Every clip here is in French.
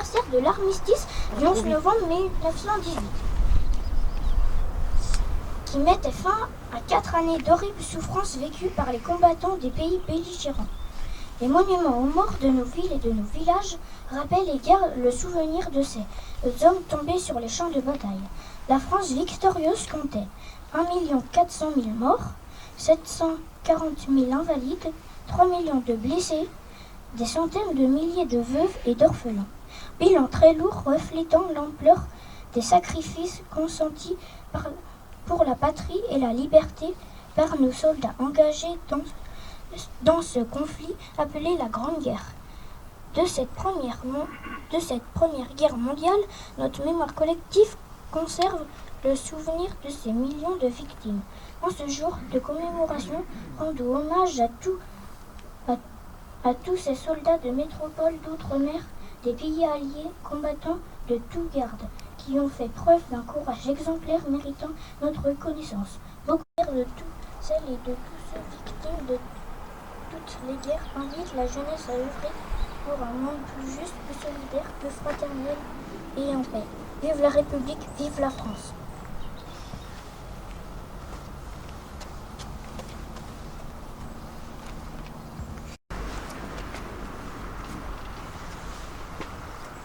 l'anniversaire de l'armistice du 11 novembre 1918, qui mettait fin à 4 années d'horribles souffrances vécues par les combattants des pays belligérants. Les monuments aux morts de nos villes et de nos villages rappellent et gardent le souvenir de ces hommes tombés sur les champs de bataille. La France victorieuse comptait 1 400 000 morts, 740 000 invalides, 3 millions de blessés, des centaines de milliers de veuves et d'orphelins. Bilan très lourd reflétant l'ampleur des sacrifices consentis pour la patrie et la liberté par nos soldats engagés dans ce conflit appelé la Grande Guerre. De cette première guerre mondiale, notre mémoire collective conserve le souvenir de ces millions de victimes. En ce jour de commémoration, rendons hommage à tous ces soldats de métropole, d'outre-mer, des pays alliés, combattants de tout garde, qui ont fait preuve d'un courage exemplaire méritant notre reconnaissance. Beaucoup de toutes celles et de tous ceux victimes de toutes les guerres invitent la jeunesse à œuvrer pour un monde plus juste, plus solidaire, plus fraternel et en paix. Vive la République, vive la France.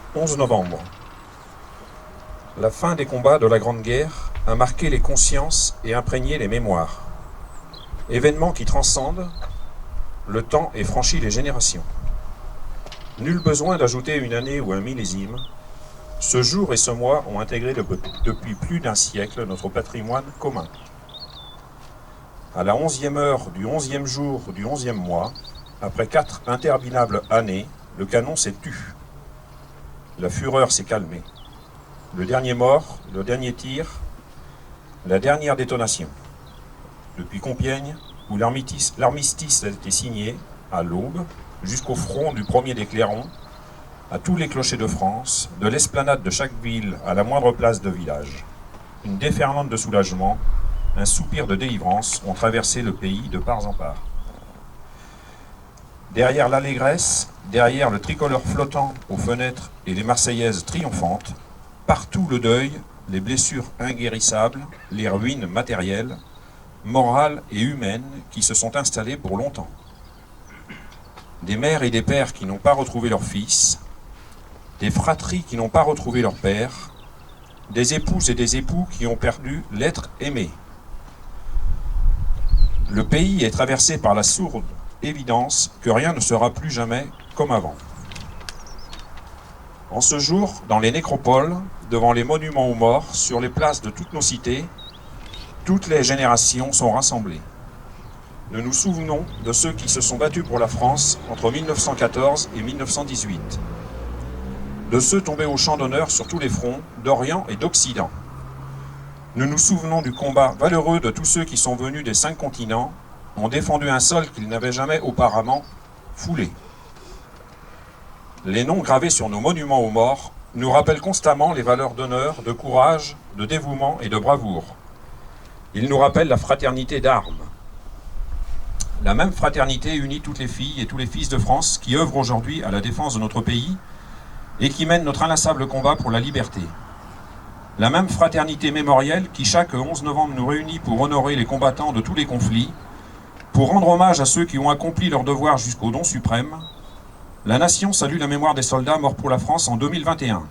« 11 novembre. La fin des combats de la Grande Guerre a marqué les consciences et imprégné les mémoires. Événement qui transcende le temps et franchit les générations. Nul besoin d'ajouter une année ou un millésime. Ce jour et ce mois ont intégré depuis plus d'un siècle notre patrimoine commun. À la 11e heure du 11e jour du 11e mois, après 4 interminables années, le canon s'est tu. La fureur s'est calmée. Le dernier mort, le dernier tir, la dernière détonation. Depuis Compiègne, où l'armistice a été signé, à l'aube, jusqu'au front du premier des clairons, à tous les clochers de France, de l'esplanade de chaque ville à la moindre place de village. Une déferlante de soulagement, un soupir de délivrance ont traversé le pays de part en part. Derrière l'allégresse, derrière le tricolore flottant aux fenêtres et les Marseillaises triomphantes, partout le deuil, les blessures inguérissables, les ruines matérielles, morales et humaines qui se sont installées pour longtemps. Des mères et des pères qui n'ont pas retrouvé leurs fils, des fratries qui n'ont pas retrouvé leur père, des épouses et des époux qui ont perdu l'être aimé. Le pays est traversé par la sourde évidence que rien ne sera plus jamais comme avant. En ce jour, dans les nécropoles, devant les monuments aux morts, sur les places de toutes nos cités, toutes les générations sont rassemblées. Nous nous souvenons de ceux qui se sont battus pour la France entre 1914 et 1918, de ceux tombés au champ d'honneur sur tous les fronts, d'Orient et d'Occident. Nous nous souvenons du combat valeureux de tous ceux qui sont venus des 5 continents, ont défendu un sol qu'ils n'avaient jamais auparavant foulé. Les noms gravés sur nos monuments aux morts nous rappellent constamment les valeurs d'honneur, de courage, de dévouement et de bravoure. Ils nous rappellent la fraternité d'armes. La même fraternité unit toutes les filles et tous les fils de France qui œuvrent aujourd'hui à la défense de notre pays et qui mènent notre inlassable combat pour la liberté. La même fraternité mémorielle qui chaque 11 novembre nous réunit pour honorer les combattants de tous les conflits, pour rendre hommage à ceux qui ont accompli leur devoir jusqu'au don suprême. La nation salue la mémoire des soldats morts pour la France en 2021.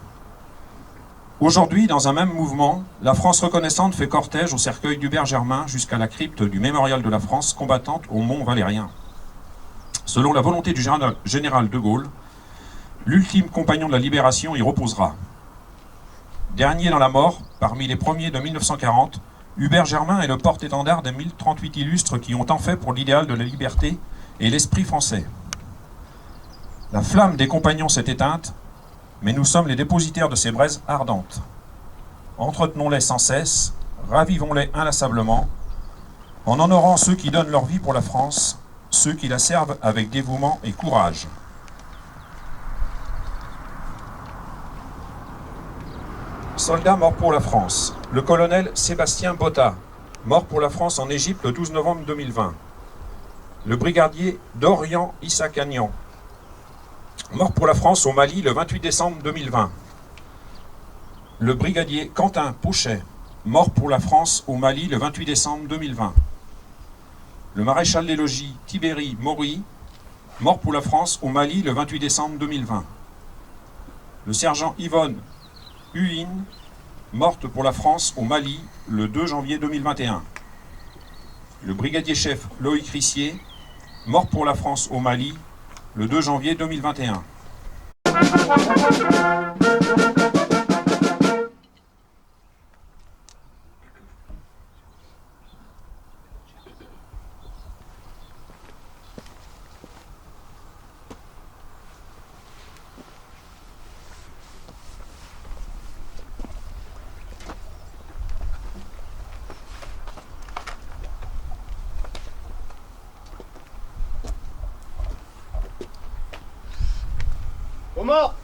Aujourd'hui, dans un même mouvement, la France reconnaissante fait cortège au cercueil d'Hubert Germain jusqu'à la crypte du mémorial de la France combattante au Mont Valérien. Selon la volonté du général de Gaulle, l'ultime compagnon de la libération y reposera. Dernier dans la mort, parmi les premiers de 1940, Hubert Germain est le porte-étendard des 1038 illustres qui ont tant fait pour l'idéal de la liberté et l'esprit français. La flamme des compagnons s'est éteinte, mais nous sommes les dépositaires de ces braises ardentes. Entretenons-les sans cesse, ravivons-les inlassablement, en honorant ceux qui donnent leur vie pour la France, ceux qui la servent avec dévouement et courage. Soldat mort pour la France. Le colonel Sébastien Botta, mort pour la France en Égypte le 12 novembre 2020. Le brigadier Dorian Issakanian, Mort pour la France au Mali le 28 décembre 2020. Le brigadier Quentin Pauchet, mort pour la France au Mali le 28 décembre 2020. Le maréchal des logis Tibéri Maury, mort pour la France au Mali le 28 décembre 2020. Le sergent Yvonne Huyn, morte pour la France au Mali le 2 janvier 2021. Le brigadier-chef Loïc Rissier, mort pour la France au Mali le 2 janvier 2021. Aux morts!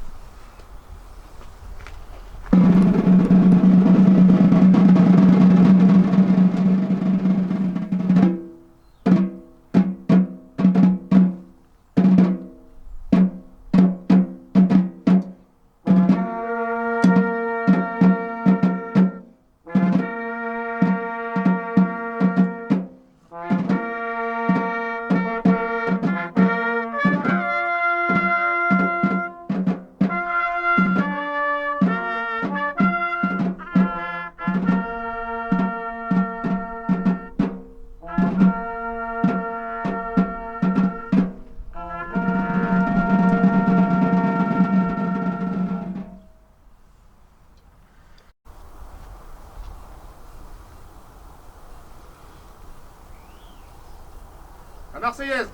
La Marseillaise.